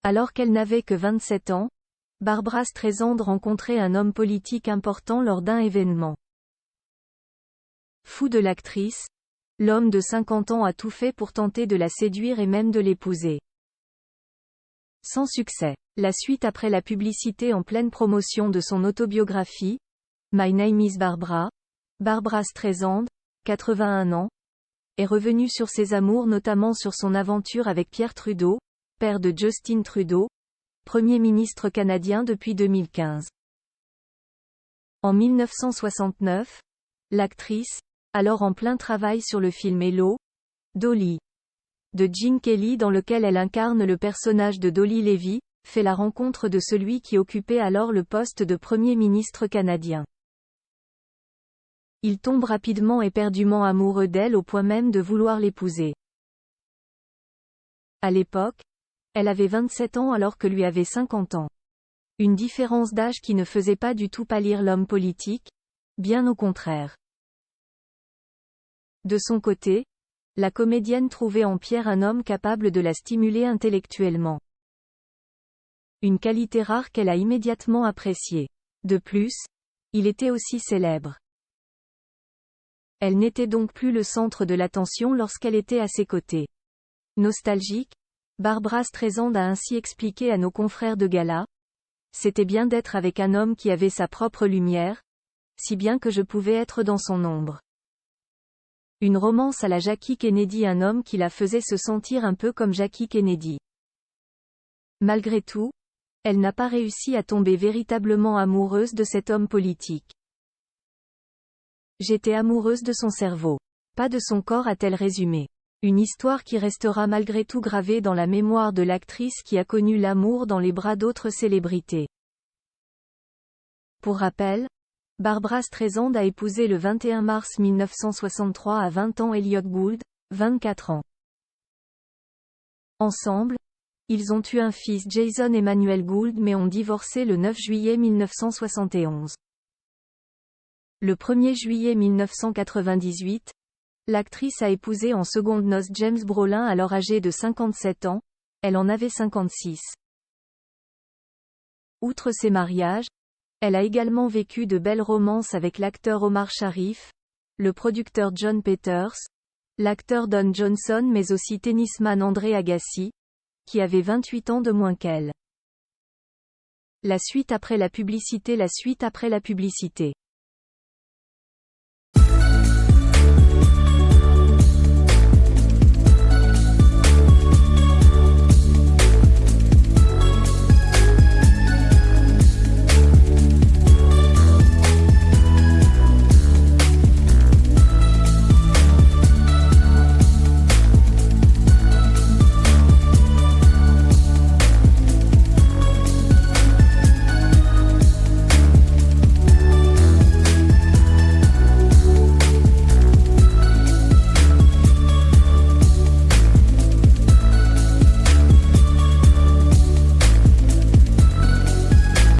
Alors qu'elle n'avait que 27 ans, Barbra Streisand rencontrait un homme politique important lors d'un événement. Fou de l'actrice, l'homme de 50 ans a tout fait pour tenter de la séduire et même de l'épouser. Sans succès. La suite après la publicité en pleine promotion de son autobiographie, My Name is Barbra, Barbra Streisand, 81 ans, est revenue sur ses amours, notamment sur son aventure avec Pierre Trudeau, père de Justin Trudeau, Premier ministre canadien depuis 2015. En 1969, l'actrice, alors en plein travail sur le film Hello, Dolly, de Gene Kelly dans lequel elle incarne le personnage de Dolly Levy, fait la rencontre de celui qui occupait alors le poste de Premier ministre canadien. Il tombe rapidement éperdument amoureux d'elle au point même de vouloir l'épouser. À l'époque, elle avait 27 ans alors que lui avait 50 ans. Une différence d'âge qui ne faisait pas du tout pâlir l'homme politique, bien au contraire. De son côté, la comédienne trouvait en Pierre un homme capable de la stimuler intellectuellement. Une qualité rare qu'elle a immédiatement appréciée. De plus, il était aussi célèbre. Elle n'était donc plus le centre de l'attention lorsqu'elle était à ses côtés. Nostalgique, Barbra Streisand a ainsi expliqué à nos confrères de gala: « C'était bien d'être avec un homme qui avait sa propre lumière, si bien que je pouvais être dans son ombre. » Une romance à la Jackie Kennedy, un homme qui la faisait se sentir un peu comme Jackie Kennedy. Malgré tout, elle n'a pas réussi à tomber véritablement amoureuse de cet homme politique. J'étais amoureuse de son cerveau. Pas de son corps, a-t-elle résumé. Une histoire qui restera malgré tout gravée dans la mémoire de l'actrice qui a connu l'amour dans les bras d'autres célébrités. Pour rappel, Barbra Streisand a épousé le 21 mars 1963 à 20 ans Elliott Gould, 24 ans. Ensemble, ils ont eu un fils Jason Emmanuel Gould mais ont divorcé le 9 juillet 1971. Le 1er juillet 1998, l'actrice a épousé en secondes noces James Brolin alors âgé de 57 ans, elle en avait 56. Outre ces mariages, elle a également vécu de belles romances avec l'acteur Omar Sharif, le producteur John Peters, l'acteur Don Johnson mais aussi tennisman André Agassi, qui avait 28 ans de moins qu'elle. La suite après la publicité. La suite après la publicité.